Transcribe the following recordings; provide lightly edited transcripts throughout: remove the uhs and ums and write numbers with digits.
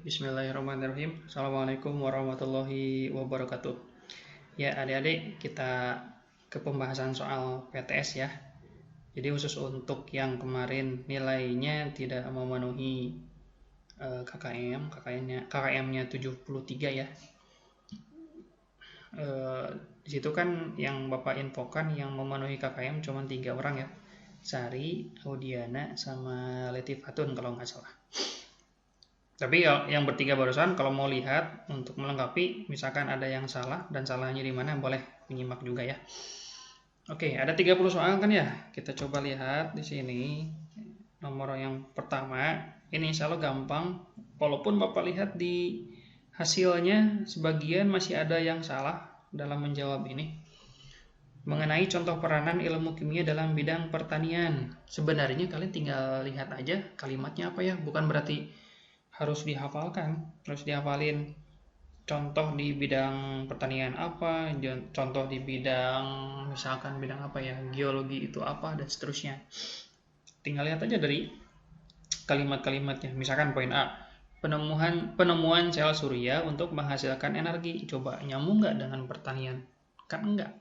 Bismillahirrahmanirrahim. Assalamualaikum warahmatullahi wabarakatuh. Ya, adik-adik, kita ke pembahasan soal PTS ya. Jadi khusus untuk yang kemarin nilainya tidak memenuhi KKM-nya 73 ya. Di situ kan yang Bapak infokan yang memenuhi KKM cuma 3 orang ya. Sari, Audiana, sama Letifatun kalau nggak salah. Tapi yang bertiga barusan kalau mau lihat untuk melengkapi, misalkan ada yang salah dan salahnya di mana, boleh menyimak juga ya. Oke, ada 30 soal kan ya? Kita coba lihat di sini. Nomor yang pertama, ini insya Allah gampang. Walaupun Bapak lihat di hasilnya sebagian masih ada yang salah dalam menjawab ini. Mengenai contoh peranan ilmu kimia dalam bidang pertanian. Sebenarnya kalian tinggal lihat aja kalimatnya apa ya, bukan berarti harus dihafalkan, harus dihafalin contoh di bidang pertanian apa, contoh di bidang misalkan bidang apa ya, geologi itu apa, dan seterusnya. Tinggal lihat aja dari kalimat-kalimatnya. Misalkan poin A, penemuan sel surya untuk menghasilkan energi. Coba nyambung nggak dengan pertanian? Kan enggak.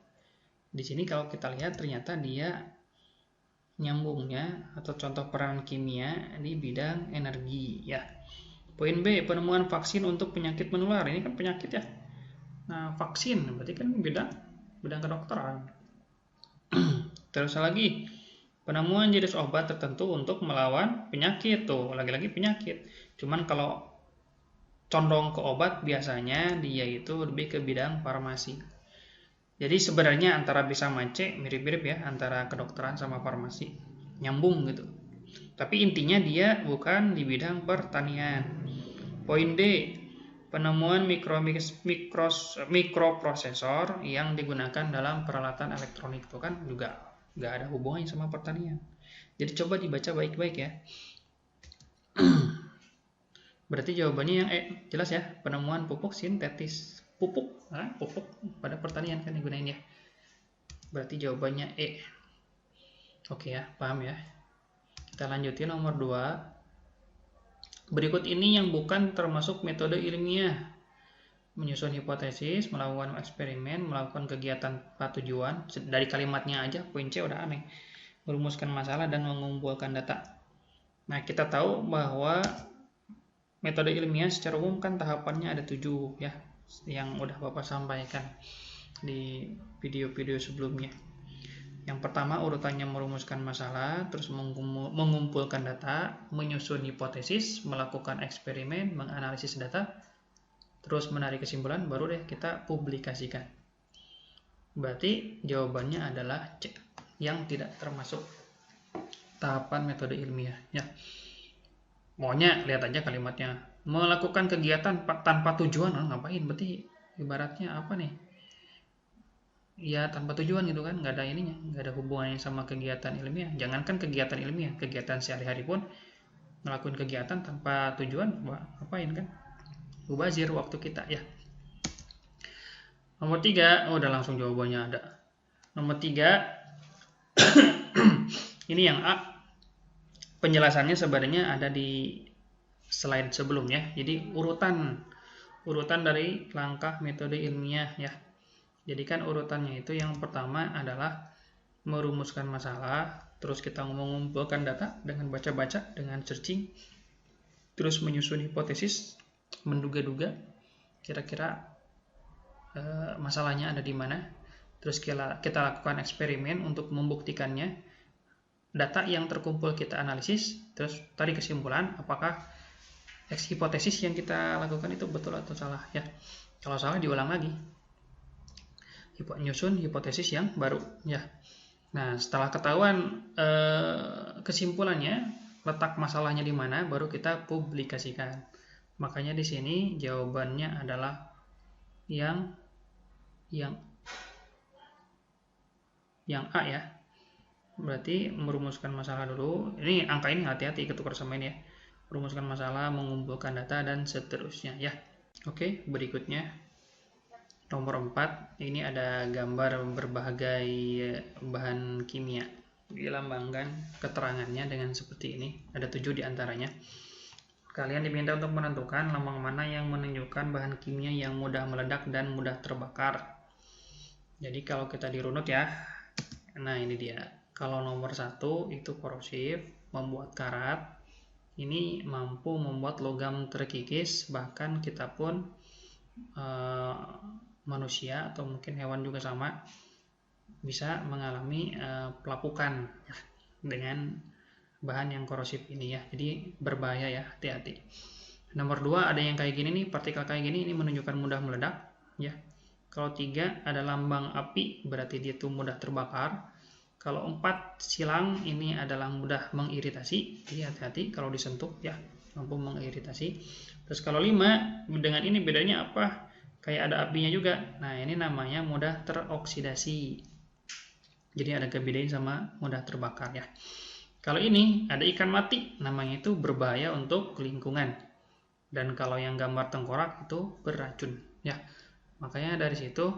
Di sini kalau kita lihat ternyata dia nyambungnya atau contoh peran kimia di bidang energi ya. Poin B, penemuan vaksin untuk penyakit menular. Ini kan penyakit ya. Nah, vaksin berarti kan bidang kedokteran. Terus lagi, penemuan jenis obat tertentu untuk melawan penyakit. Tuh, lagi-lagi penyakit. Cuman kalau condong ke obat biasanya dia itu lebih ke bidang farmasi. Jadi sebenarnya antara bisa macet mirip-mirip ya antara kedokteran sama farmasi. Nyambung gitu. Tapi intinya dia bukan di bidang pertanian. Poin D, penemuan mikroprosesor yang digunakan dalam peralatan elektronik itu kan juga nggak ada hubungannya sama pertanian. Jadi coba dibaca baik-baik ya. Berarti jawabannya yang E, jelas ya, penemuan pupuk sintetis. Pupuk pada pertanian kan digunain ya. Berarti jawabannya E. Oke ya, paham ya. Kita lanjutin nomor 2. Berikut ini yang bukan termasuk metode ilmiah. Menyusun hipotesis, melakukan eksperimen, melakukan kegiatan tanpa tujuan. Dari kalimatnya aja, poin C udah aneh. Merumuskan masalah dan mengumpulkan data. Nah, kita tahu bahwa metode ilmiah secara umum kan tahapannya ada 7 ya, yang udah Bapak sampaikan di video-video sebelumnya. Yang pertama urutannya merumuskan masalah, terus mengumpulkan data, menyusun hipotesis, melakukan eksperimen, menganalisis data, terus menarik kesimpulan, baru deh kita publikasikan. Berarti jawabannya adalah C, yang tidak termasuk tahapan metode ilmiah. Ya. Maunya lihat aja kalimatnya. Melakukan kegiatan tanpa tujuan, ngapain? Berarti ibaratnya apa nih? Ya tanpa tujuan gitu kan, nggak ada ininya, nggak ada hubungannya sama kegiatan ilmiah. Jangankan kegiatan ilmiah, kegiatan sehari-hari pun melakukan kegiatan tanpa tujuan, ngapain kan? Mubazir waktu kita ya. Nomor 3, udah langsung jawabannya ada. Nomor 3, ini yang A. Penjelasannya sebenarnya ada di slide sebelumnya. Jadi urutan dari langkah metode ilmiah ya. Jadi kan urutannya itu yang pertama adalah merumuskan masalah, terus kita mengumpulkan data dengan baca-baca, dengan searching, terus menyusun hipotesis, menduga-duga kira-kira masalahnya ada di mana, terus kita lakukan eksperimen untuk membuktikannya, data yang terkumpul kita analisis, terus tarik kesimpulan apakah hipotesis yang kita lakukan itu betul atau salah ya. Kalau salah diulang lagi. Nyusun hipotesis yang baru ya. Nah, setelah ketahuan kesimpulannya, letak masalahnya di mana, baru kita publikasikan. Makanya di sini jawabannya adalah yang A ya. Berarti merumuskan masalah dulu. Ini angka ini hati-hati ketukar sama ini ya. Merumuskan masalah, mengumpulkan data dan seterusnya ya. Oke, berikutnya nomor 4, ini ada gambar berbagai bahan kimia. Dilambangkan keterangannya dengan seperti ini. Ada 7 diantaranya. Kalian diminta untuk menentukan lambang mana yang menunjukkan bahan kimia yang mudah meledak dan mudah terbakar. Jadi kalau kita dirunut ya, nah ini dia. Kalau nomor 1 itu korosif, membuat karat. Ini mampu membuat logam terkikis, bahkan kita pun manusia atau mungkin hewan juga sama bisa mengalami pelapukan ya, dengan bahan yang korosif ini ya. Jadi berbahaya ya, hati-hati. Nomor 2 ada yang kayak gini nih, partikel kayak gini, ini menunjukkan mudah meledak ya. Kalau 3 ada lambang api, berarti dia tuh mudah terbakar. Kalau 4 silang, ini adalah mudah mengiritasi, jadi hati-hati kalau disentuh ya, mampu mengiritasi. Terus kalau 5 dengan ini bedanya apa? Kayak ada apinya juga. Nah ini namanya mudah teroksidasi. Jadi ada kebedain sama mudah terbakar ya. Kalau ini ada ikan mati, namanya itu berbahaya untuk lingkungan. Dan kalau yang gambar tengkorak itu beracun ya. Makanya dari situ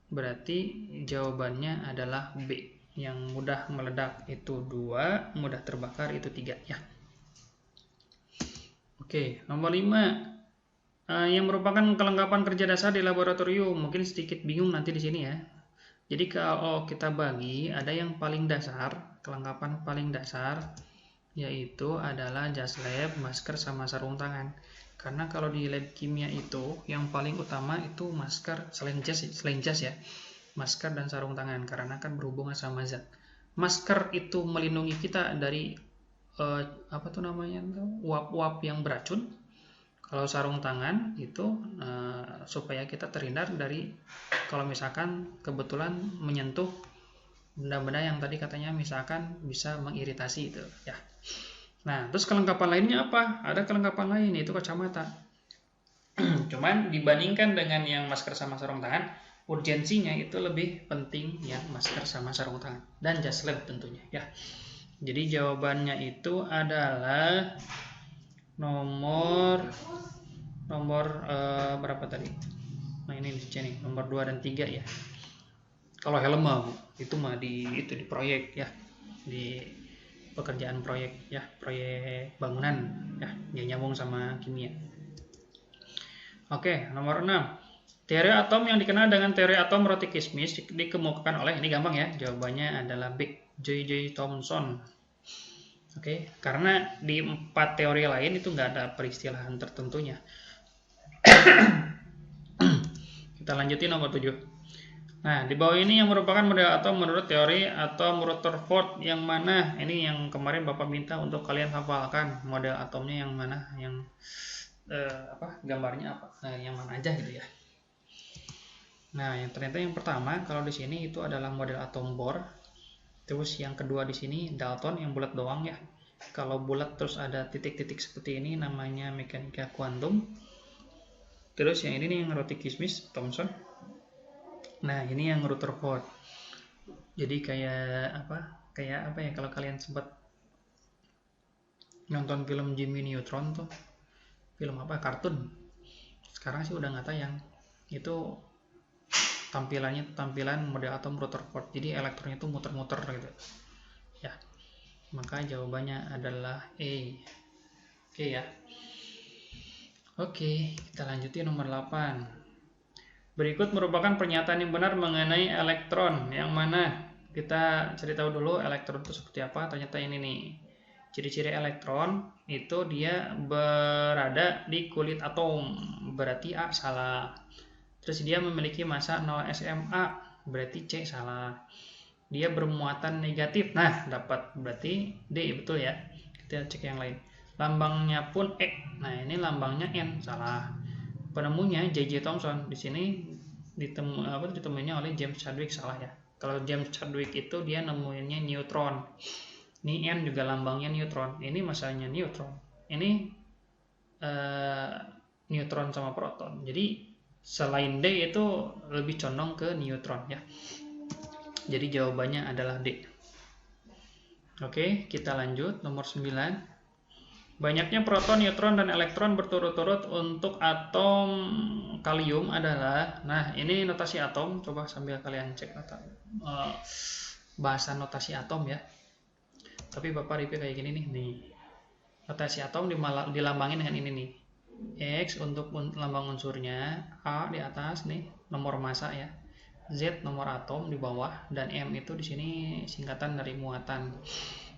berarti jawabannya adalah B. Yang mudah meledak itu 2, mudah terbakar itu 3 ya. Oke, nomor 5 yang merupakan kelengkapan kerja dasar di laboratorium. Mungkin sedikit bingung nanti di sini ya. Jadi kalau kita bagi, ada yang paling dasar, kelengkapan paling dasar, yaitu adalah jas lab, masker, sama sarung tangan. Karena kalau di lab kimia itu, yang paling utama itu masker, selain jas ya, masker dan sarung tangan, karena kan berhubungan sama zat. Masker itu melindungi kita dari uap-uap yang beracun. Kalau sarung tangan itu supaya kita terhindar dari kalau misalkan kebetulan menyentuh benda-benda yang tadi katanya misalkan bisa mengiritasi itu ya. Nah, terus kelengkapan lainnya apa? Ada kelengkapan lain yaitu kacamata. Cuman dibandingkan dengan yang masker sama sarung tangan, urgensinya itu lebih penting yang masker sama sarung tangan dan jas lab tentunya ya. Jadi jawabannya itu adalah nomor berapa tadi? Nah ini di sini nomor 2 dan 3 ya. Kalau helm mah itu mah di proyek ya, di pekerjaan proyek ya, proyek bangunan ya, dia nyambung sama kimia. Oke, nomor 6. Teori atom yang dikenal dengan teori atom roti kismis dikemukakan oleh, ini gampang ya, jawabannya adalah B. J.J. Thomson. Oke, karena di 4 teori lain itu nggak ada peristilahan tertentunya. Kita lanjutin nomor 7. Nah, di bawah ini yang merupakan model atom menurut teori atom Rutherford yang mana? Ini yang kemarin Bapak minta untuk kalian hafalkan model atomnya yang mana, yang gambarnya apa, yang mana aja gitu ya. Nah, yang ternyata yang pertama kalau di sini itu adalah model atom Bohr. Terus yang kedua di sini Dalton yang bulat doang ya. Kalau bulat terus ada titik-titik seperti ini namanya mekanika kuantum. Terus yang ini nih yang roti kismis Thomson. Nah, ini yang Rutherford. Jadi kayak apa ya, kalau kalian sempat nonton film Jimmy Neutron tuh. Film apa? Kartun. Sekarang sih udah nggak tayang. Itu tampilan model atom Rutherford. Jadi elektronnya tuh muter-muter gitu. Ya. Maka jawabannya adalah E. Oke ya. Oke, kita lanjutin nomor 8. Berikut merupakan pernyataan yang benar mengenai elektron. Yang mana? Kita cari tahu dulu elektron itu seperti apa. Ternyata ini nih. Ciri-ciri elektron itu dia berada di kulit atom. Berarti A salah. Terus dia memiliki massa 0 SMA. Berarti C salah. Dia bermuatan negatif. Nah, dapat berarti D, betul ya. Kita cek yang lain. Lambangnya pun E. Nah, ini lambangnya N, salah. Penemunya J.J. Thomson. Di sini ditemuinya oleh James Chadwick, salah ya. Kalau James Chadwick itu dia nemuinnya neutron. Ini N juga lambangnya neutron. Ini masalahnya neutron. Ini neutron sama proton. Jadi selain D itu lebih condong ke neutron ya. Jadi jawabannya adalah D. Oke, kita lanjut nomor 9. Banyaknya proton, neutron, dan elektron berturut-turut untuk atom kalium adalah, nah ini notasi atom, coba sambil kalian cek bahasa notasi atom ya. Tapi Bapak review kayak gini nih. Rotasi atom dilambangin dengan ini nih. X untuk lambang unsurnya, A di atas nih nomor massa ya, Z nomor atom di bawah, dan M itu di sini singkatan dari muatan.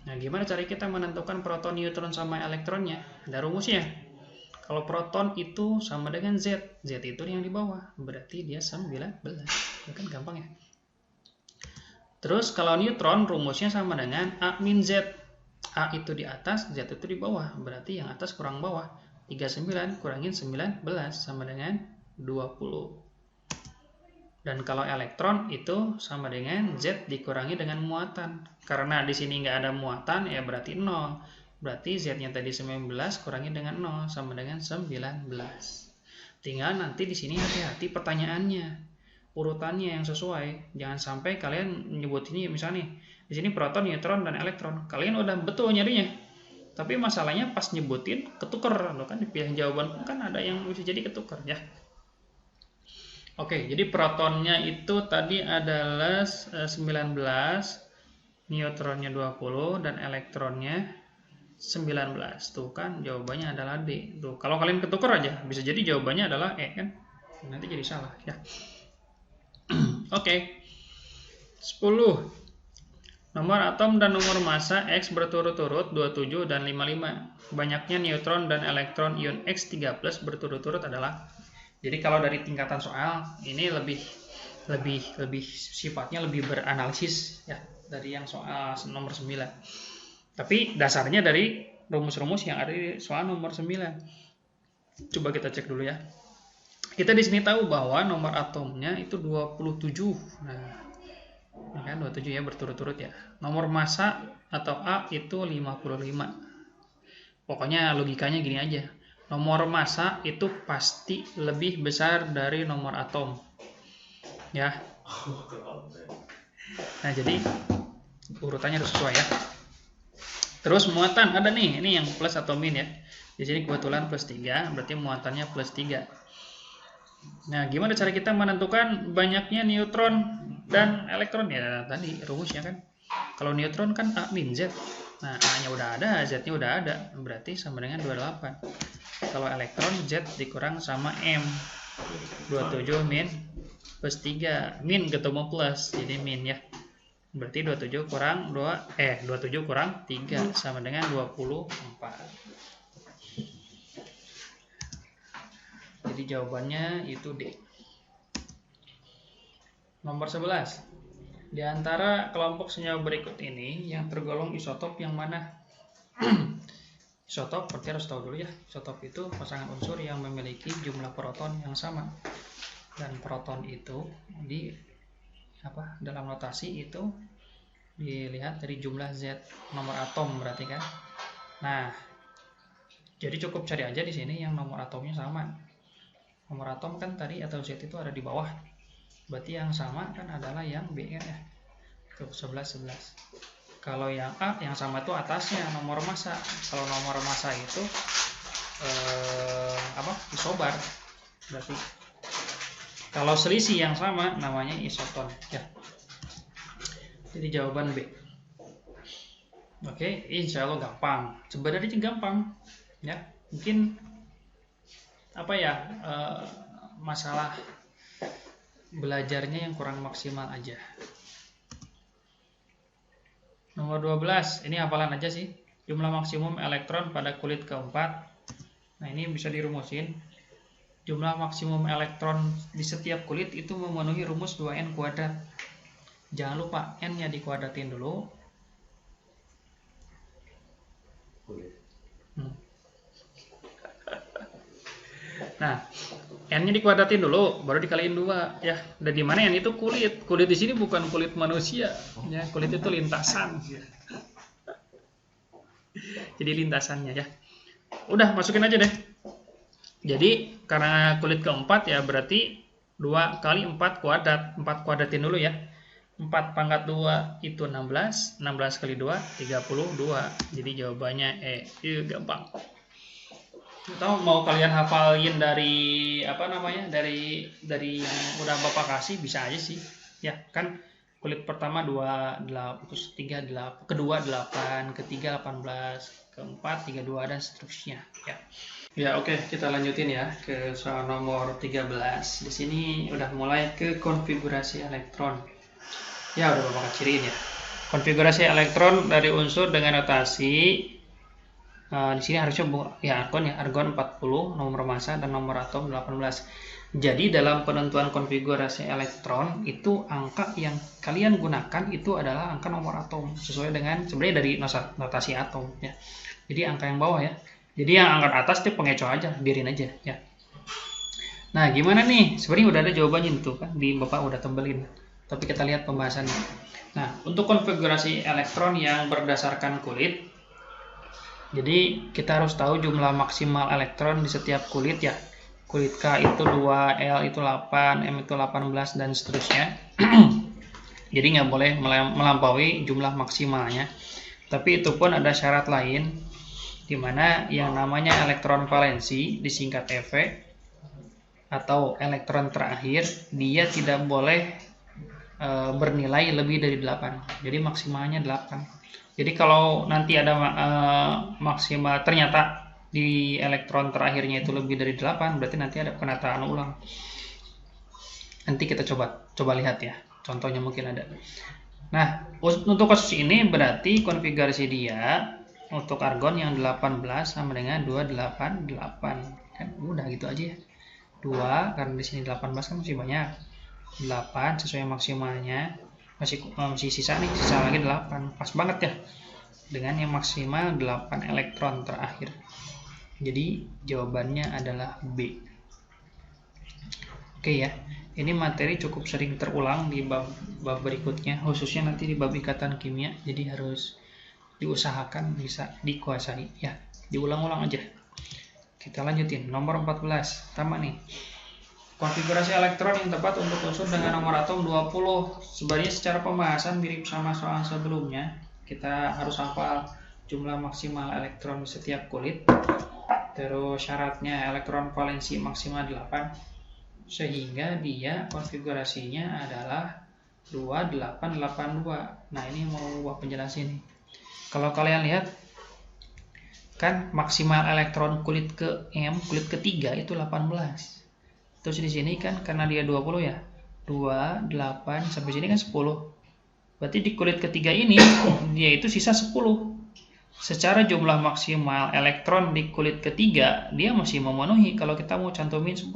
Nah, gimana cara kita menentukan proton, neutron sama elektronnya? Ada rumusnya. Kalau proton itu sama dengan Z, Z itu yang di bawah, berarti dia 19. Itu kan gampang ya. Terus kalau neutron rumusnya sama dengan A min Z. A itu di atas, Z itu di bawah, berarti yang atas kurang bawah. 39 kurangin 19 sama dengan 20. Dan kalau elektron itu sama dengan Z dikurangi dengan muatan. Karena di sini nggak ada muatan, ya berarti 0. Berarti Z-nya tadi 19 kurangi dengan 0 sama dengan 19. Tinggal nanti di sini hati-hati pertanyaannya, urutannya yang sesuai. Jangan sampai kalian nyebut ini misalnya nih, di sini proton, neutron, dan elektron. Kalian udah betul nyarinya, tapi masalahnya pas nyebutin ketuker, loh kan dipilih jawaban kan ada yang bisa jadi ketuker ya. Oke, jadi protonnya itu tadi adalah 19, neutronnya 20, dan elektronnya 19. Tuh kan jawabannya adalah D. Tuh, kalau kalian ketuker aja bisa jadi jawabannya adalah E kan. Nanti jadi salah ya. Oke. 10. Nomor atom dan nomor massa X berturut-turut 27 dan 55. Banyaknya neutron dan elektron ion X3+ berturut-turut adalah. Jadi kalau dari tingkatan soal ini lebih sifatnya lebih beranalisis ya dari yang soal nomor 9. Tapi dasarnya dari rumus-rumus yang ada di soal nomor 9. Coba kita cek dulu ya. Kita di sini tahu bahwa nomor atomnya itu 27. Nah, kan 27 ya berturut-turut ya. Nomor massa atau A itu 55. Pokoknya logikanya gini aja. Nomor massa itu pasti lebih besar dari nomor atom. Ya. Nah, jadi urutannya harus sesuai ya. Terus muatan ada nih, ini yang plus atau min ya. Di sini kebetulan plus 3, berarti muatannya plus 3. Nah, gimana cara kita menentukan banyaknya neutron dan elektron? Ya tadi rumusnya kan. Kalau neutron kan A min Z. Nah, A-nya udah ada, Z-nya udah ada, berarti sama dengan 28. Kalau elektron, Z dikurang sama M. 27 min plus 3. Min ketemu plus, jadi min ya. Berarti 27 kurang 27 kurang 3 sama dengan 24. Jadi jawabannya itu D. Nomor 11. Di antara kelompok senyawa berikut ini yang tergolong isotop yang mana? Isotop, berarti harus tahu dulu ya. Isotop itu pasangan unsur yang memiliki jumlah proton yang sama. Dan proton itu dalam notasi itu dilihat dari jumlah Z nomor atom berarti kan. Nah, jadi cukup cari aja di sini yang nomor atomnya sama. Nomor atom kan tadi atau Z itu ada di bawah. Berarti yang sama kan adalah yang B kan ya. Tuh 11. Kalau yang A yang sama itu atasnya nomor massa. Kalau nomor massa itu isobar. Berarti kalau selisih yang sama namanya isoton ya. Jadi jawaban B. Oke, insya Allah gampang. Sebenarnya gampang ya. Mungkin masalah belajarnya yang kurang maksimal aja. Nomor 12, ini hafalan aja sih. Jumlah maksimum elektron pada kulit keempat. Nah, ini bisa dirumusin. Jumlah maksimum elektron di setiap kulit itu memenuhi rumus 2n kuadrat. Jangan lupa n-nya dikuadratin dulu. Nah, n-nya dikuadratin dulu, baru dikaliin 2 ya. Dan di mana n itu kulit? Kulit di sini bukan kulit manusia, ya. Kulit itu lintasan. Jadi lintasannya ya. Udah masukin aja deh. Jadi karena kulit keempat ya berarti 2 kali 4 kuadrat. 4 kuadratin dulu ya. 4 pangkat 2 itu 16. 16 kali 2 32. Jadi jawabannya E. Gampang. Atau mau kalian hafalin dari dari yang udah Bapak kasih bisa aja sih. Ya, kan Kulit pertama 2, 8, terus 3, 8, kedua 8, ketiga 18, keempat 32 dan seterusnya ya. Ya oke, kita lanjutin ya ke soal nomor 13. Di sini udah mulai ke konfigurasi elektron. Ya udah Bapak kecirin ya. Konfigurasi elektron dari unsur dengan notasi di sini harusnya ya argon 40, nomor massa dan nomor atom 18. Jadi dalam penentuan konfigurasi elektron itu angka yang kalian gunakan itu adalah angka nomor atom sesuai dengan sebenarnya dari notasi atom ya. Jadi angka yang bawah ya. Jadi yang angka atas itu pengecoh aja, biarin aja ya. Nah, gimana nih? Sebenarnya udah ada jawabannya itu kan di Bapak udah tembelin. Tapi kita lihat pembahasannya. Nah, untuk konfigurasi elektron yang berdasarkan kulit, jadi kita harus tahu jumlah maksimal elektron di setiap kulit ya. Kulit K itu 2, L itu 8, M itu 18 dan seterusnya. Jadi nggak boleh melampaui jumlah maksimalnya. Tapi itu pun ada syarat lain, di mana yang namanya elektron valensi disingkat EV atau elektron terakhir, dia tidak boleh bernilai lebih dari 8. Jadi maksimalnya 8. Jadi kalau nanti ada maksimal ternyata di elektron terakhirnya itu lebih dari 8, berarti nanti ada penataan ulang. Nanti kita coba lihat ya. Contohnya mungkin ada. Nah, untuk kasus ini berarti konfigurasi dia untuk argon yang 18 sama dengan 288. Kan udah gitu aja ya. 2 karena di sini 18 kan masih banyak. 8 sesuai maksimalnya. Masih sisa nih, sisa lagi 8. Pas banget ya. Dengan yang maksimal 8 elektron terakhir. Jadi jawabannya adalah B. Oke ya, ini materi cukup sering terulang di bab berikutnya, khususnya nanti di bab ikatan kimia. Jadi harus diusahakan bisa dikuasai ya. Diulang-ulang aja. Kita lanjutin nomor 14. Pertama nih. Konfigurasi elektron yang tepat untuk unsur dengan nomor atom 20. Sebenarnya secara pembahasan mirip sama soal sebelumnya. Kita harus hafal jumlah maksimal elektron di setiap kulit. Terus syaratnya elektron valensi maksimal 8. Sehingga dia konfigurasinya adalah 2882. Nah, ini mau buat penjelasan nih. Kalau kalian lihat kan maksimal elektron kulit ke M, kulit ketiga itu 18. Terus di sini kan karena dia 20 ya. 2, 8 sampai sini kan 10. Berarti di kulit ketiga ini dia itu sisa 10. Secara jumlah maksimal elektron di kulit ketiga dia masih memenuhi kalau kita mau cantumin 10.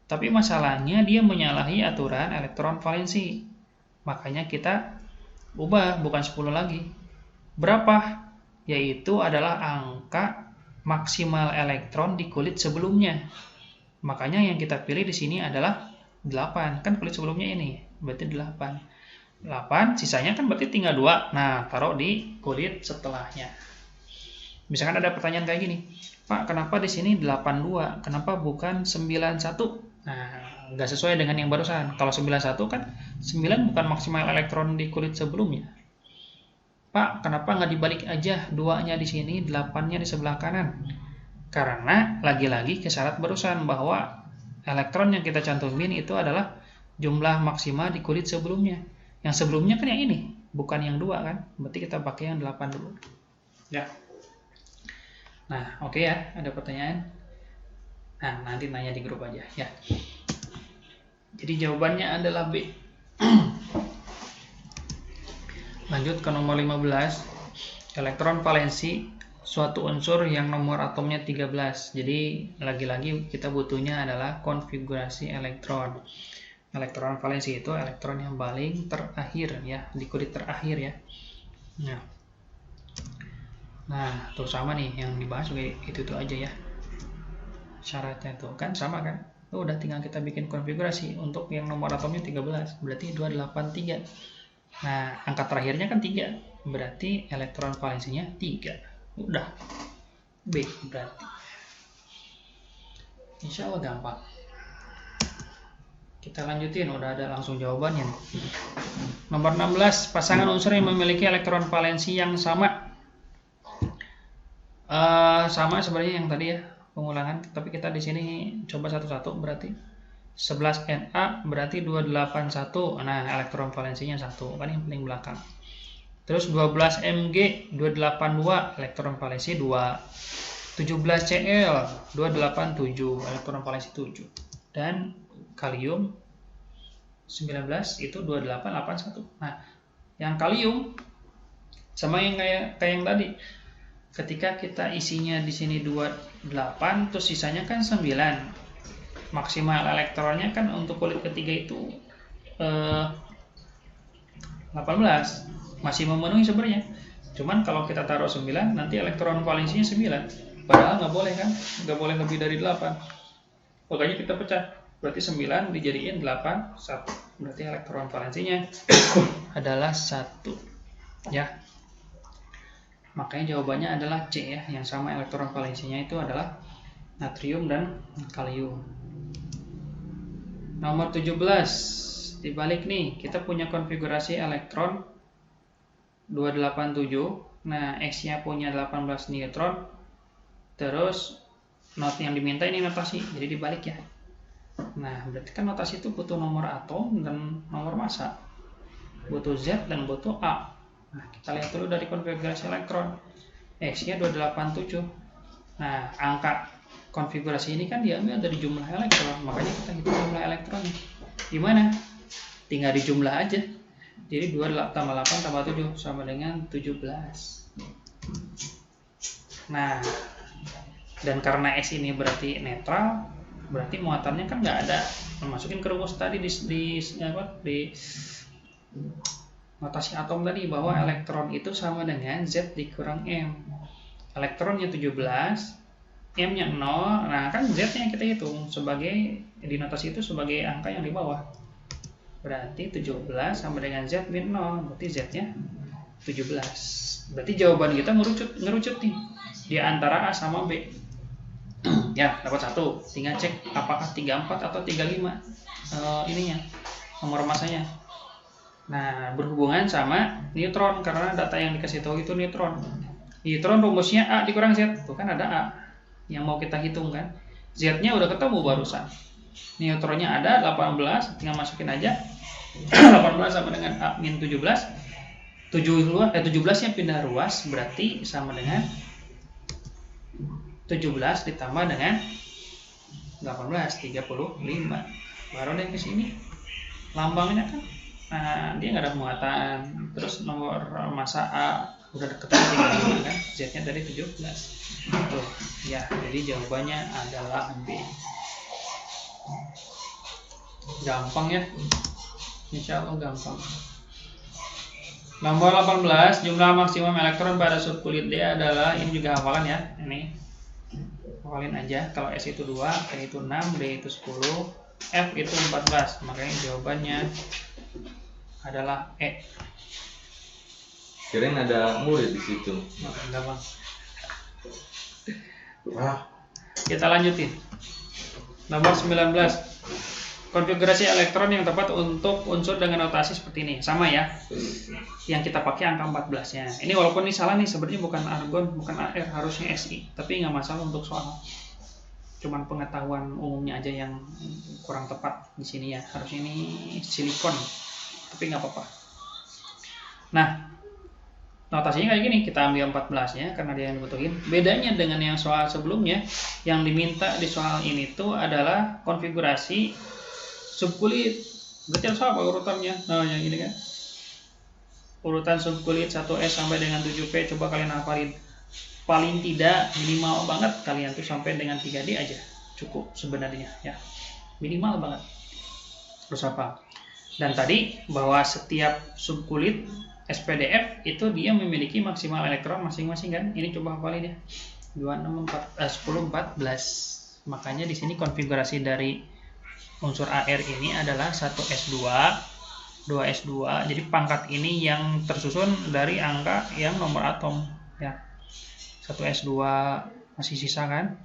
Tapi masalahnya dia menyalahi aturan elektron valensi. Makanya kita ubah bukan 10 lagi. Berapa? Yaitu adalah angka maksimal elektron di kulit sebelumnya. Makanya yang kita pilih di sini adalah 8. Kan kulit sebelumnya ini, berarti 8. 8, sisanya kan berarti tinggal 2. Nah, taruh di kulit setelahnya. Misalkan ada pertanyaan kayak gini, Pak, kenapa di sini 82? Kenapa bukan 91? Nah, nggak sesuai dengan yang barusan. Kalau 91 kan 9 bukan maksimal elektron di kulit sebelumnya. Pak, kenapa nggak dibalik aja 2-nya di sini, 8-nya di sebelah kanan? Karena lagi-lagi ke syarat barusan bahwa elektron yang kita cantumin itu adalah jumlah maksimal di kulit sebelumnya. Yang sebelumnya kan yang ini, bukan yang 2 kan? Berarti kita pakai yang 8 dulu. Ya. Nah, oke ya, ada pertanyaan? Nah, nanti nanya di grup aja ya. Jadi jawabannya adalah B. Lanjut ke nomor 15. Elektron valensi suatu unsur yang nomor atomnya 13. Jadi lagi-lagi kita butuhnya adalah konfigurasi elektron. Elektron valensi itu elektron yang paling terakhir ya, di kulit terakhir ya. Nah, tuh sama nih yang dibahas juga itu aja ya. Syaratnya tuh kan sama kan? Tuh udah tinggal kita bikin konfigurasi untuk yang nomor atomnya 13, berarti 283. Nah, angka terakhirnya kan 3, berarti elektron valensinya 3. Udah. B berarti. Insya Allah gampang. Kita lanjutin, udah ada langsung jawabannya. Nomor 16, pasangan unsur yang memiliki elektron valensi yang sama. Sama sebenarnya yang tadi ya, pengulangan. Tapi kita di sini coba satu-satu berarti. 11 Na berarti 281. Nah, elektron valensinya 1, kan yang paling belakang. Terus 12 Mg 282, elektron valensi 2. 17 Cl 287, elektron valensi 7. Dan kalium 19 itu 2881. Nah, yang kalium sama yang kayak yang tadi. Ketika kita isinya di sini 28, terus sisanya kan 9. Maksimal elektronnya kan untuk kulit ketiga itu 18. Masih memenuhi sebenarnya. Cuman kalau kita taruh 9, nanti elektron valensinya 9. Padahal nggak boleh kan? Nggak boleh lebih dari 8. Makanya kita pecah. Berarti 9 dijadiin 8, 1. Berarti elektron valensinya adalah 1. Ya. Makanya jawabannya adalah C ya, yang sama elektron valensinya itu adalah natrium dan kalium. Nomor 17, dibalik nih, kita punya konfigurasi elektron 287. Nah, X-nya punya 18 neutron. Terus not yang diminta ini notasi, jadi dibalik ya. Nah, berarti kan notasi itu butuh nomor atom dan nomor massa. Butuh Z dan butuh A. Nah, kita lihat dulu dari konfigurasi elektron. X-nya 287. Nah, angka konfigurasi ini kan diambil dari jumlah elektron. Makanya kita hitung jumlah elektronnya. Gimana? Tinggal dijumlah aja. Jadi 2 tambah 8 tambah 7 sama dengan 17. Nah, dan karena X ini berarti netral, berarti muatannya kan nggak ada. Masukin ke rumus tadi di notasi atom tadi bahwa elektron itu sama dengan Z dikurang M. Elektronnya 17, M-nya 0, nah kan Z-nya kita hitung sebagai, di notasi itu sebagai angka yang di bawah. Berarti 17 sama dengan Z min 0, berarti Z-nya 17. Berarti jawaban kita ngerucut nih, di antara A sama B. Ya, dapat 1. Tinggal cek apakah 34 atau 35 ininya, nomor masanya. Nah, berhubungan sama neutron karena data yang dikasih tahu itu neutron. Neutron rumusnya A dikurang Z. Tuh kan ada A yang mau kita hitung kan. Z-nya udah ketemu barusan. Neutronnya ada 18, tinggal masukin aja. 18 sama dengan A min 17. 17-nya pindah ruas berarti sama dengan 17 ditambah dengan 18, 35. Baru deh ke sini. Lambangnya kan nah, dia nggak ada muatan. Terus nomor massa A udah ketemu 35 kan, Z-nya dari 17. Tuh, ya, jadi jawabannya adalah B. Gampang ya, insya Allah gampang. Nomor 18, jumlah maksimum elektron pada subkulit D adalah, ini juga hafalan ya, ini hafalin aja. Kalau S itu 2, P itu 6, D itu 10, F itu 14. Makanya jawabannya adalah E. Kirain ada murid di situ. Enggak bang. Wah. Kita lanjutin. Nomor 19. Konfigurasi elektron yang tepat untuk unsur dengan notasi seperti ini. Sama ya. Yang kita pakai angka 14-nya. Ini walaupun ini salah nih, sebenarnya bukan argon, bukan AR, harusnya SI. Tapi nggak masalah untuk soal. Cuman pengetahuan umumnya aja yang kurang tepat di sini ya. Harusnya ini silikon. Tapi nggak apa-apa. Nah, notasinya kayak gini, kita ambil 14-nya karena dia yang dibutuhin. Bedanya dengan yang soal sebelumnya, yang diminta di soal ini tuh adalah konfigurasi subkulit. Detail sama urutannya. Nah, yang ini kan. Urutan subkulit 1S sampai dengan 7P, coba kalian hafalin. Paling tidak minimal banget kalian tuh sampai dengan 3D aja. Cukup sebenarnya ya. Minimal banget. Terus apa? Dan tadi bahwa setiap subkulit SPDF itu dia memiliki maksimal elektron masing-masing kan. Ini coba hafalin ya. 10 14. Makanya di sini konfigurasi dari unsur AR ini adalah 1S2, 2S2. Jadi pangkat ini yang tersusun dari angka yang nomor atom ya. 1S2 masih sisa kan.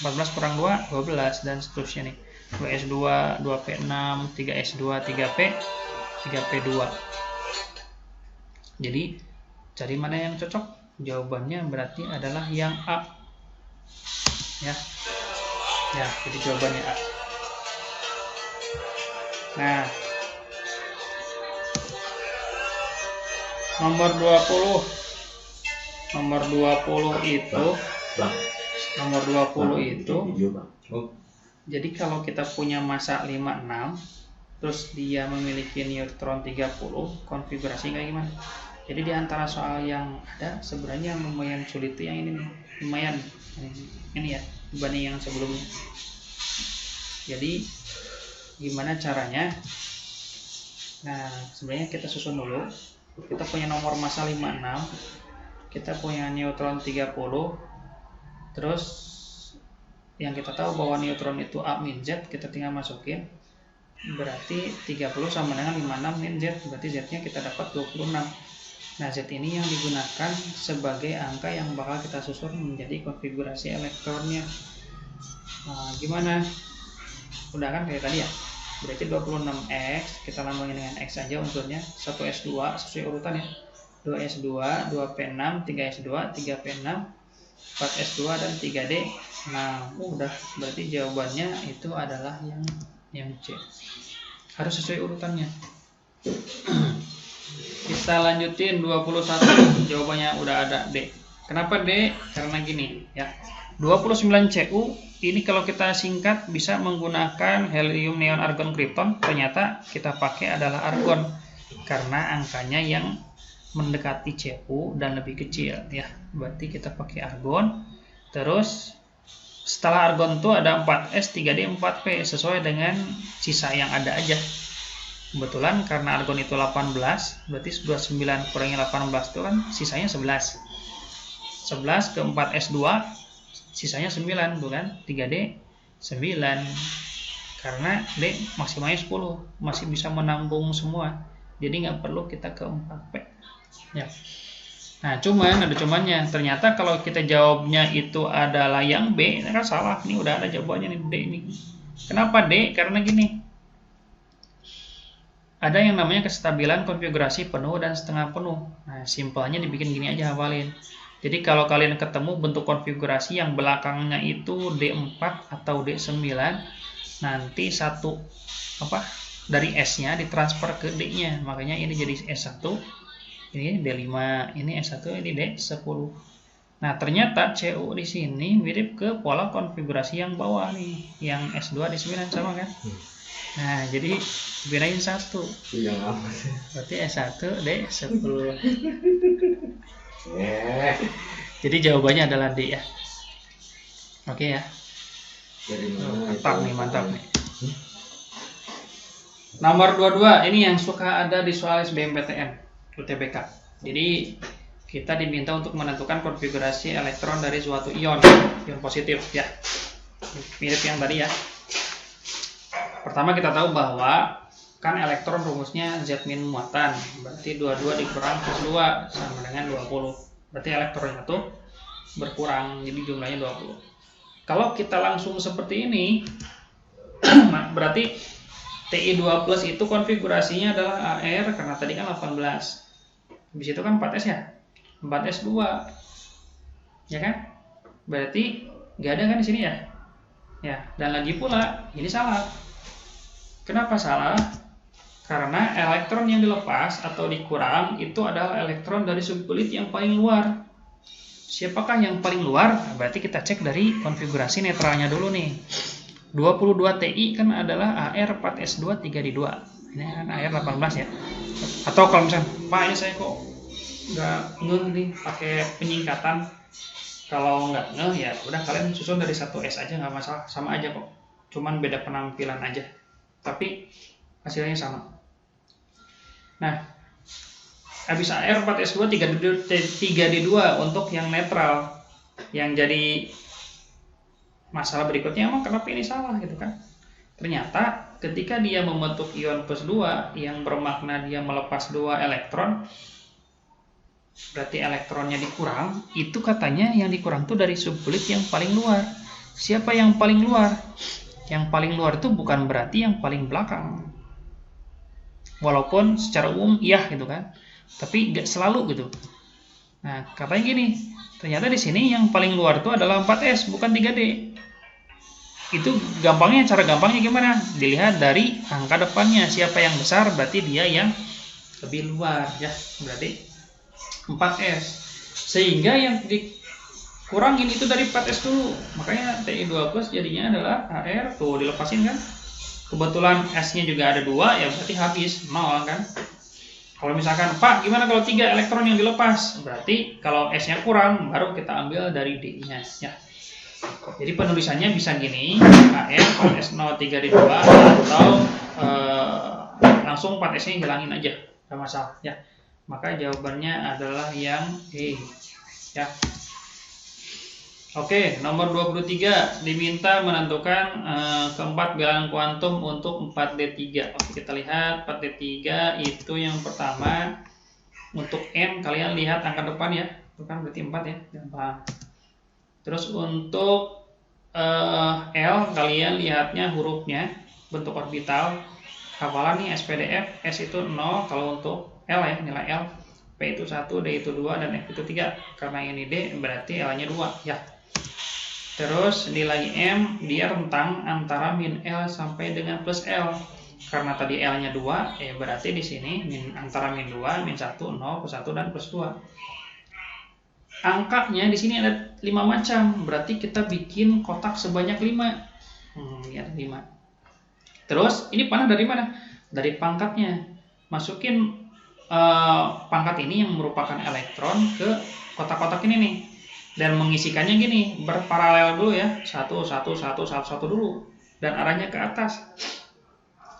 14 kurang 2 12 dan seterusnya nih. 2S2, 2P6, 3S2, 3P, 3P2. Jadi cari mana yang cocok? Jawabannya berarti adalah yang A. Ya. Ya, jadi jawabannya A. Nah, nomor 20 itu jadi kalau kita punya massa 56 terus dia memiliki neutron 30, konfigurasi kayak gimana? Jadi di antara soal yang ada sebenarnya yang lumayan sulit itu yang ini nih, lumayan ini ya dibanding yang sebelumnya. Jadi gimana caranya? Nah, sebenarnya kita susun dulu. Kita punya nomor massa 56, kita punya neutron 30, terus yang kita tahu bahwa neutron itu A min Z, kita tinggal masukin, berarti 30 sama dengan 56 min Z, berarti Z nya kita dapat 26. Nah, Z ini yang digunakan sebagai angka yang bakal kita susun menjadi konfigurasi elektronnya. Nah, gimana? Udah kan kayak tadi ya, berarti 26X, kita lambangin dengan X aja unsurnya, 1S2 sesuai urutan ya, 2S2, 2P6, 3S2, 3P6, 4S2 dan 3D. Nah, udah, berarti jawabannya itu adalah yang C, harus sesuai urutannya. Kita lanjutin 21, jawabannya udah ada D. Kenapa D? Karena gini ya, 29Cu ini kalau kita singkat bisa menggunakan helium, neon, argon, krypton. Ternyata kita pakai adalah argon karena angkanya yang mendekati Cu dan lebih kecil ya. Berarti kita pakai argon. Terus setelah argon itu ada 4S, 3D, 4P sesuai dengan sisa yang ada aja. Kebetulan karena argon itu 18, berarti 29 kurangi 18 itu kan sisanya 11. 11 ke 4S2 sisanya 9, bukan? 3D 9. Karena D maksimalnya 10, masih bisa menampung semua. Jadi nggak perlu kita ke 4P. Ya. Nah, ada cumannya. Ternyata kalau kita jawabnya itu adalah yang B, ini kan salah. Ini udah ada jawabannya nih, D ini. Kenapa D? Karena gini. Ada yang namanya kestabilan konfigurasi penuh dan setengah penuh. Nah, simpelnya dibikin gini aja, hafalin. Jadi kalau kalian ketemu bentuk konfigurasi yang belakangnya itu D4 atau D9, nanti satu dari S-nya ditransfer ke D-nya. Makanya ini jadi S1, ini D5, ini S1, ini D10. Nah, ternyata Cu di sini mirip ke pola konfigurasi yang bawah nih, yang S2 D9 sama kan? Nah, jadi bedain satu. Berarti S1 D10. Jadi jawabannya adalah D ya. Oke ya. Mantap nih. Nomor 22 ini yang suka ada di soal SBMPTN UTBK. Jadi kita diminta untuk menentukan konfigurasi elektron dari suatu ion positif ya. Mirip yang tadi ya. Pertama kita tahu bahwa kan elektron rumusnya Z min muatan, berarti 22 dikurang plus 2 sama dengan 20. Berarti elektronnya tuh berkurang, jadi jumlahnya 20. Kalau kita langsung seperti ini, berarti Ti2 plus itu konfigurasinya adalah AR, karena tadi kan 18. Habis itu kan 4S ya, 4S2. Ya kan? Berarti nggak ada kan di sini ya? Ya, dan lagi pula, ini salah. Kenapa salah? Karena elektron yang dilepas atau dikurang itu adalah elektron dari subkulit yang paling luar. Siapakah yang paling luar? Berarti kita cek dari konfigurasi netralnya dulu nih. 22 Ti kan adalah AR 4S2 3D2. Ini kan AR 18 ya. Atau kalau misalnya, Pak ini saya kok nggak ngeh nih pakai penyingkatan. Kalau nggak ngeh ya udah kalian susun dari 1S aja, nggak masalah, sama aja kok. Cuman beda penampilan aja. Tapi hasilnya sama. Nah, habis AR 4S2 3D2 untuk yang netral. Yang jadi masalah berikutnya, emang kenapa ini salah gitu kan? Ternyata ketika dia membentuk ion plus 2 yang bermakna dia melepas 2 elektron, berarti elektronnya dikurang. Itu katanya yang dikurang tuh dari subkulit yang paling luar. Siapa yang paling luar? Yang paling luar itu bukan berarti yang paling belakang. Walaupun secara umum iya gitu kan, tapi nggak selalu gitu. Nah, katanya gini, ternyata di sini yang paling luar itu adalah 4S, bukan 3D. Itu gampangnya, cara gampangnya gimana? Dilihat dari angka depannya, siapa yang besar berarti dia yang lebih luar ya, berarti 4S. Sehingga yang dikurangin itu dari 4S dulu. Makanya TI2 plus jadinya adalah AR, tuh dilepasin kan. Kebetulan S-nya juga ada 2, ya berarti habis 0 kan. Kalau misalkan, Pak, gimana kalau 3 elektron yang dilepas? Berarti kalau S-nya kurang, baru kita ambil dari D-nya ya. Jadi penulisannya bisa gini, AR 4S0 3 D2, atau langsung 4S-nya hilangin aja, nggak masalah ya. Maka jawabannya adalah yang E ya. Oke, nomor 23 diminta menentukan keempat bilangan kuantum untuk 4D3. Oke, kita lihat 4D3 itu yang pertama untuk M, kalian lihat angka depan ya. Itu kan berarti 4 ya, gampang. Terus untuk L, kalian lihatnya hurufnya, bentuk orbital. Hafalan nih SPDF, S itu 0 kalau untuk L ya, nilai L. P itu 1, D itu 2, dan F itu 3. Karena ini D, berarti L-nya 2 ya. Terus nilai M, dia rentang antara min L sampai dengan plus L. Karena tadi L-nya 2, ya berarti di sini antara min 2, min 1, 0, plus 1, dan plus 2. Angkanya di sini ada 5 macam, berarti kita bikin kotak sebanyak 5. Ya, 5. Terus ini panah dari mana? Dari pangkatnya. Masukin pangkat ini yang merupakan elektron ke kotak-kotak ini nih. Dan mengisikannya gini, berparalel dulu ya. 1, 1, 1, 1, 1 dulu. Dan arahnya ke atas.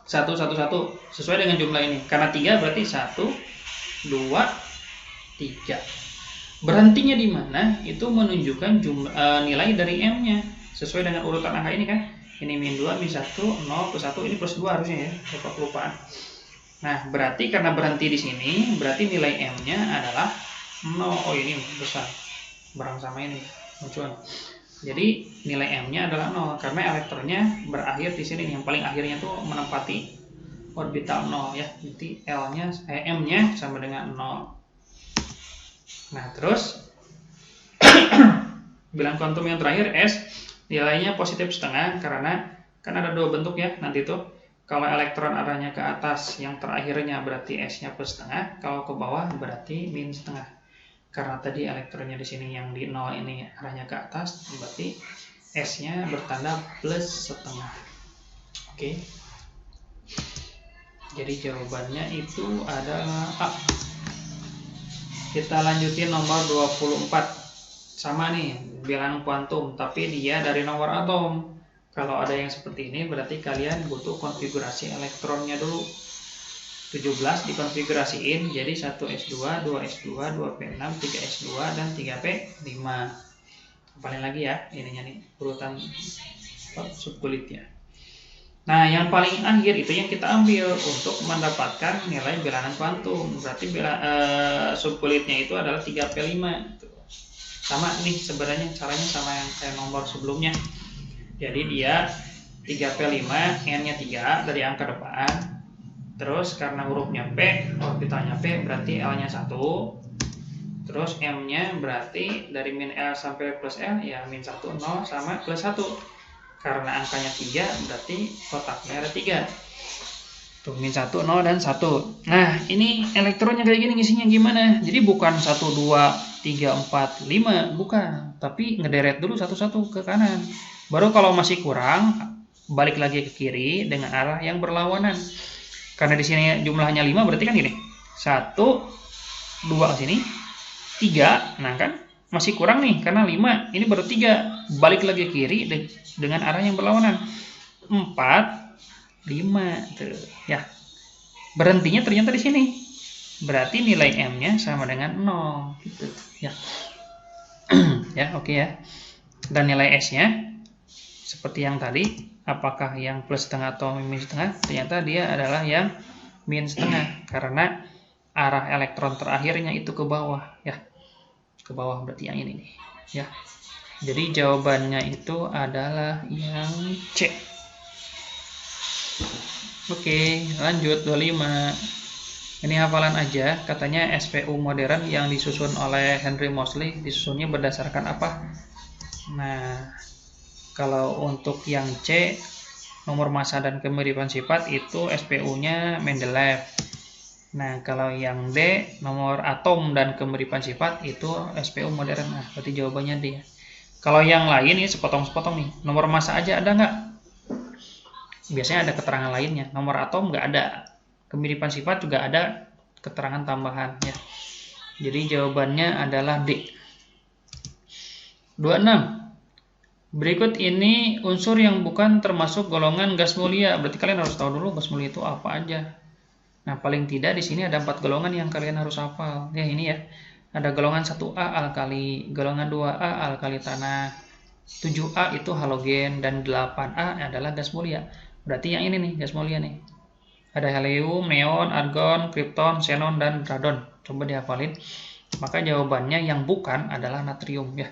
1, 1, 1. Sesuai dengan jumlah ini. Karena 3 berarti 1, 2, 3. Berhentinya di mana? Itu menunjukkan nilai dari M-nya. Sesuai dengan urutan angka ini kan. Ini min 2, min 1, 0, plus 1, ini plus 2 harusnya ya. Kelupaan. Nah, berarti karena berhenti di sini, berarti nilai M-nya adalah 0. Oh, ini besar. Barang sama ini muncul. Jadi nilai M-nya adalah 0 karena elektronnya berakhir di sini. Yang paling akhirnya tuh menempati orbital 0 ya. Jadi L-nya M-nya sama dengan 0. Nah, terus bilangan kuantum yang terakhir S, nilainya positif setengah karena kan ada 2 bentuk ya nanti tuh. Kalau elektron arahnya ke atas, yang terakhirnya berarti S-nya plus setengah, kalau ke bawah berarti min setengah. Karena tadi elektronnya di sini yang di 0 ini arahnya ke atas, berarti S-nya bertanda plus setengah. Oke. Jadi jawabannya itu adalah A. Kita lanjutin nomor 24. Sama nih, bilangan kuantum, tapi dia dari nomor atom. Kalau ada yang seperti ini, berarti kalian butuh konfigurasi elektronnya dulu. 17 dikonfigurasiin, jadi 1S2, 2S2, 2P6, 3S2, dan 3P5. Paling lagi ya, ininya nih, urutan subkulitnya. Nah, yang paling akhir itu yang kita ambil untuk mendapatkan nilai bilangan kuantum. Berarti subkulitnya itu adalah 3P5. Sama nih sebenarnya caranya sama yang kayak nomor sebelumnya. Jadi dia 3P5, N-nya 3 dari angka depan. Terus karena hurufnya P, orbitalnya P, berarti L-nya 1. Terus M-nya berarti dari min L sampai plus L, ya min 1, 0, sama plus 1. Karena angkanya 3, berarti kotaknya ada 3. Tuh, min 1, 0, dan 1. Nah, ini elektronnya kayak gini ngisinya gimana? Jadi bukan 1, 2, 3, 4, 5, bukan. Tapi ngederet dulu satu-satu ke kanan. Baru kalau masih kurang, balik lagi ke kiri dengan arah yang berlawanan. Karena di sini jumlahnya 5, berarti kan gini. 1, 2 ke sini, 3, nah kan? Masih kurang nih, karena 5, ini baru 3. Balik lagi ke kiri dengan arah yang berlawanan. 4, 5, tuh, ya. Berhentinya ternyata di sini. Berarti nilai M-nya sama dengan 0, gitu, ya. Ya, oke ya. Dan nilai S-nya seperti yang tadi, apakah yang plus setengah atau min setengah? Ternyata dia adalah yang min setengah karena arah elektron terakhirnya itu ke bawah, ya. Ke bawah berarti yang ini nih, ya. Jadi jawabannya itu adalah yang C. Oke, lanjut 25. Ini hafalan aja, katanya SPU modern yang disusun oleh Henry Moseley disusunnya berdasarkan apa? Nah, Kalau untuk yang C, nomor massa dan kemiripan sifat itu SPU-nya Mendeleev. Nah, kalau yang D, nomor atom dan kemiripan sifat itu SPU modern. Nah, berarti jawabannya D. Kalau yang lain ini sepotong-sepotong nih. Nomor massa aja ada nggak? Biasanya ada keterangan lainnya. Nomor atom nggak ada. Kemiripan sifat juga ada keterangan tambahan ya. Jadi jawabannya adalah D. 26. Berikut ini unsur yang bukan termasuk golongan gas mulia. Berarti kalian harus tahu dulu gas mulia itu apa aja. Nah, paling tidak di sini ada 4 golongan yang kalian harus hafal. Ya, ini ya. Ada golongan 1A alkali, golongan 2A alkali tanah, 7A itu halogen, dan 8A adalah gas mulia. Berarti yang ini nih, gas mulia nih. Ada helium, neon, argon, krypton, xenon, dan radon. Coba dihafalin. Maka jawabannya yang bukan adalah natrium ya.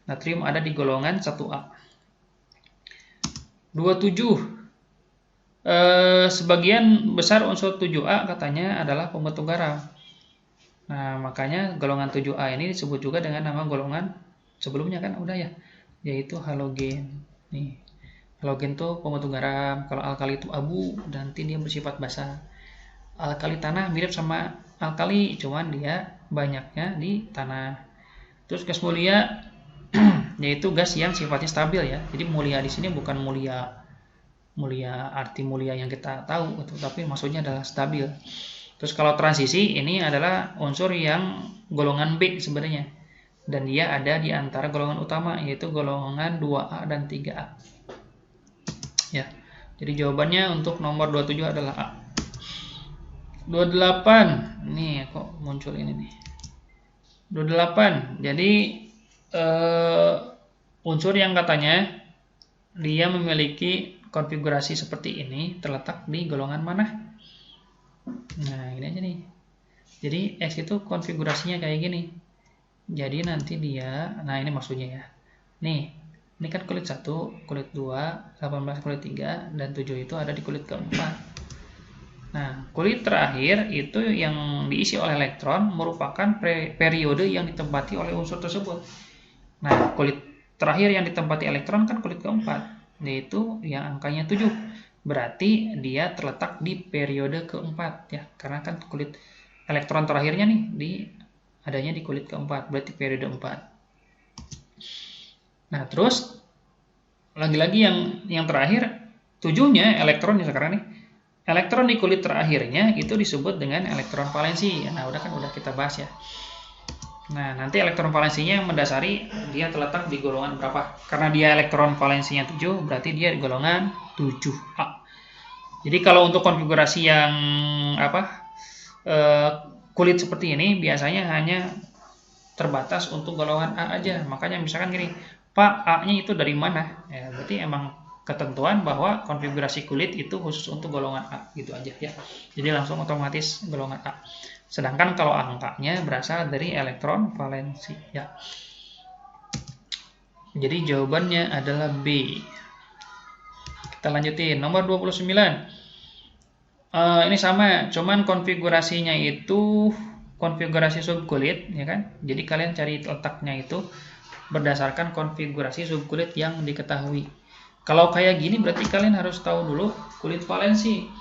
Natrium ada di golongan 1A. 27. Sebagian besar unsur 7A katanya adalah pembentuk garam. Nah, makanya golongan 7A ini disebut juga dengan nama golongan sebelumnya kan udah ya, yaitu halogen. Nih, halogen tuh pembentuk garam. Kalau alkali itu abu, nanti dia bersifat basa. Alkali tanah mirip sama alkali, cuman dia banyaknya di tanah. Terus gas mulia yaitu gas yang sifatnya stabil ya. Jadi mulia di sini bukan mulia arti mulia yang kita tahu gitu, tapi maksudnya adalah stabil. Terus kalau transisi ini adalah unsur yang golongan B sebenarnya. Dan dia ada di antara golongan utama yaitu golongan 2A dan 3A. Ya. Jadi jawabannya untuk nomor 27 adalah A. 28. Nih kok muncul ini nih. 28. Jadi unsur yang katanya dia memiliki konfigurasi seperti ini terletak di golongan mana? Nah, ini aja nih. Jadi X itu konfigurasinya kayak gini. Jadi nanti dia, nah ini maksudnya ya. Nih, ini kan kulit 1, kulit 2, 18 kulit 3, dan 7 itu ada di kulit keempat. Nah, kulit terakhir itu yang diisi oleh elektron merupakan periode yang ditempati oleh unsur tersebut. Nah, kulit terakhir yang ditempati elektron kan kulit keempat, yaitu yang angkanya 7. Berarti dia terletak di periode keempat ya, karena kan kulit elektron terakhirnya nih adanya di kulit keempat, berarti periode 4. Nah, terus lagi-lagi yang terakhir 7-nya elektronnya sekarang nih. Elektron di kulit terakhirnya itu disebut dengan elektron valensi. Nah, udah kita bahas ya. Nah, nanti elektron valensinya yang mendasari dia terletak di golongan berapa? Karena dia elektron valensinya 7, berarti dia di golongan 7A. Jadi kalau untuk konfigurasi yang kulit seperti ini biasanya hanya terbatas untuk golongan A aja. Makanya misalkan gini, Pak, A-nya itu dari mana? Ya, berarti emang ketentuan bahwa konfigurasi kulit itu khusus untuk golongan A, gitu aja ya. Jadi langsung otomatis golongan A. Sedangkan kalau angkanya berasal dari elektron valensi ya. Jadi jawabannya adalah B. Kita lanjutin nomor 29. Ini sama, cuman konfigurasinya itu konfigurasi subkulit ya kan. Jadi kalian cari letaknya itu berdasarkan konfigurasi subkulit yang diketahui. Kalau kayak gini berarti kalian harus tahu dulu kulit valensi.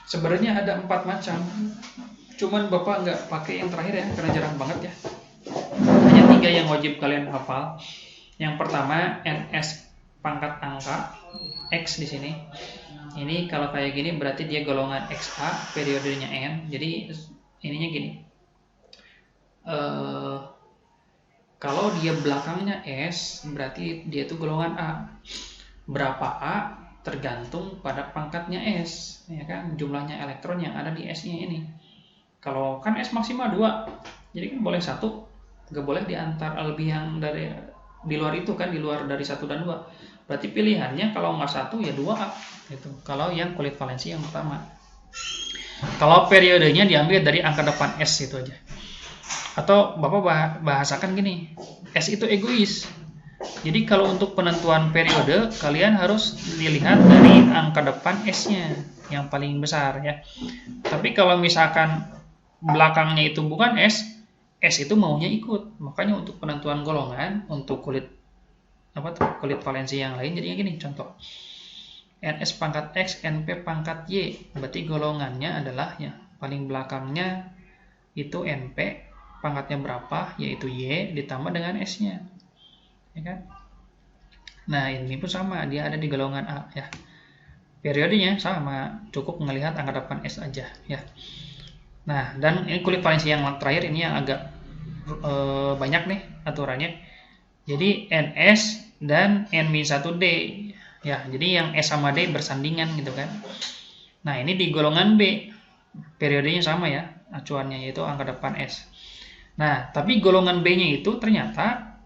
Sebenarnya ada 4 macam, cuman Bapak nggak pakai yang terakhir ya, karena jarang banget ya. Hanya 3 yang wajib kalian hafal. Yang pertama NS pangkat angka, X di sini. Ini kalau kayak gini berarti dia golongan XA, periodenya N. Jadi ininya gini. Kalau dia belakangnya S, berarti dia itu golongan A. Berapa A? Tergantung pada pangkatnya S, ya kan, jumlahnya elektron yang ada di S-nya ini. Kalau kan S maksimal 2, jadi kan boleh 1, nggak boleh diantar lebih yang dari di luar itu kan, di luar dari 1 dan 2. Berarti pilihannya kalau nggak 1 ya 2A gitu. Kalau yang kulit valensi yang pertama. Kalau periodenya diambil dari angka depan S itu aja. Atau Bapak bahasakan gini, S itu egois. Jadi kalau untuk penentuan periode, kalian harus dilihat dari angka depan S-nya yang paling besar ya. Tapi kalau misalkan belakangnya itu bukan S, S itu maunya ikut. Makanya untuk penentuan golongan, untuk kulit kulit valensi yang lain. Jadi gini contoh. NS pangkat X, NP pangkat Y. Berarti golongannya adalah ya paling belakangnya itu NP, pangkatnya berapa, yaitu Y, ditambah dengan S-nya. Ya kan? Nah, ini pun sama, dia ada di golongan A ya. Periodenya sama, cukup melihat angka depan S aja ya. Nah, dan ini kulit valensi yang terakhir ini yang agak banyak nih aturannya. Jadi NS dan N-1D ya, jadi yang S sama D bersandingan gitu kan. Nah, ini di golongan B, periodenya sama ya, acuannya yaitu angka depan S. Nah, tapi golongan B-nya itu ternyata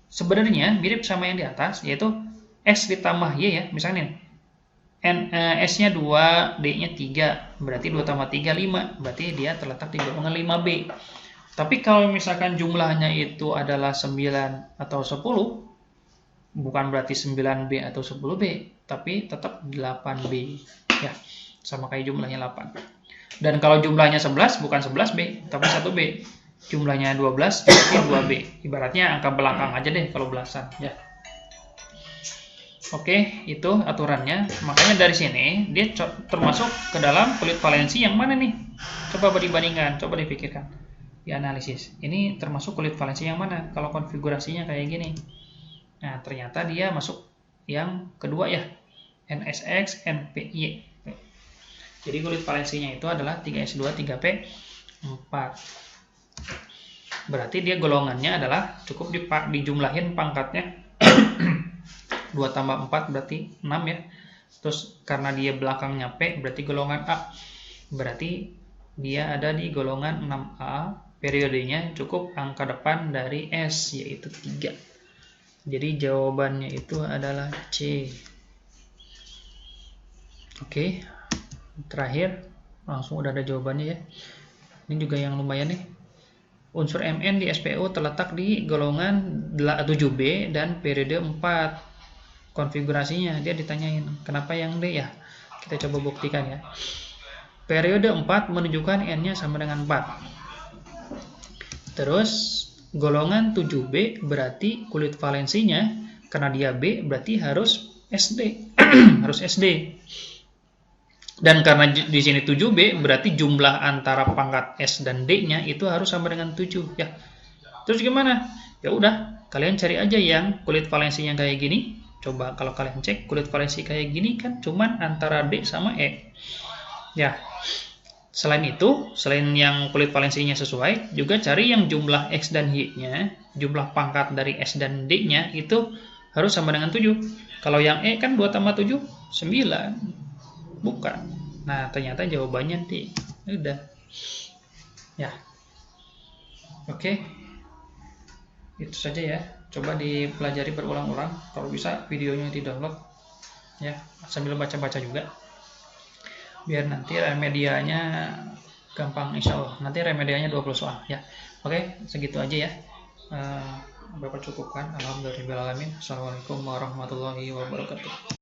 sebenarnya mirip sama yang di atas, yaitu X ditambah Y ya, misalnya S-nya 2, D-nya 3, berarti 2 tambah 3, 5, berarti dia terletak di golongan 5B. Tapi kalau misalkan jumlahnya itu adalah 9 atau 10, bukan berarti 9B atau 10B, tapi tetap 8B ya, sama kayak jumlahnya 8. Dan kalau jumlahnya 11 bukan 11B tapi 1B, jumlahnya 12 berarti 2B. Ibaratnya angka belakang aja deh kalau belasan ya. Oke, itu aturannya. Makanya dari sini dia termasuk ke dalam kulit valensi yang mana nih? Coba dibandingkan, coba dipikirkan, dianalisis. Ini termasuk kulit valensi yang mana kalau konfigurasinya kayak gini? Nah, ternyata dia masuk yang kedua ya, NSX, NPY. Jadi kulit valensinya itu adalah 3S2, 3P4. Berarti dia golongannya adalah cukup dijumlahin pangkatnya 2 tambah 4 berarti 6 ya. Terus karena dia belakangnya P berarti golongan A. Berarti dia ada di golongan 6A. Periodenya cukup angka depan dari S yaitu 3. Jadi jawabannya itu adalah C. Oke, terakhir langsung udah ada jawabannya ya. Ini juga yang lumayan nih. Unsur Mn di SPO terletak di golongan 7B dan periode 4. Konfigurasinya dia ditanyain, kenapa yang D ya? Kita coba buktikan ya. Periode 4 menunjukkan N-nya sama dengan 4. Terus golongan 7B berarti kulit valensinya karena dia B berarti harus SD. harus SD. Dan karena di sini 7B berarti jumlah antara pangkat S dan D-nya itu harus sama dengan 7 ya. Terus gimana? Ya udah, kalian cari aja yang kulit valensinya kayak gini. Coba kalau kalian cek kulit valensi kayak gini kan cuman antara D sama E. Ya. Selain itu, selain yang kulit valensinya sesuai, juga cari yang jumlah X dan Y-nya, jumlah pangkat dari S dan D-nya itu harus sama dengan 7. Kalau yang E kan 2 tambah 7, 9. Bukan. Nah, ternyata jawabannya D. Udah. Ya. Oke. Itu saja ya. Coba dipelajari berulang-ulang. Kalau bisa videonya di-download. Ya, sambil baca-baca juga. Biar nanti remedianya gampang insya Allah. Nanti remedianya 20 soal ya. Oke, segitu aja ya. Bapak cukupkan. Alhamdulillahirabbil alamin. Assalamualaikum warahmatullahi wabarakatuh.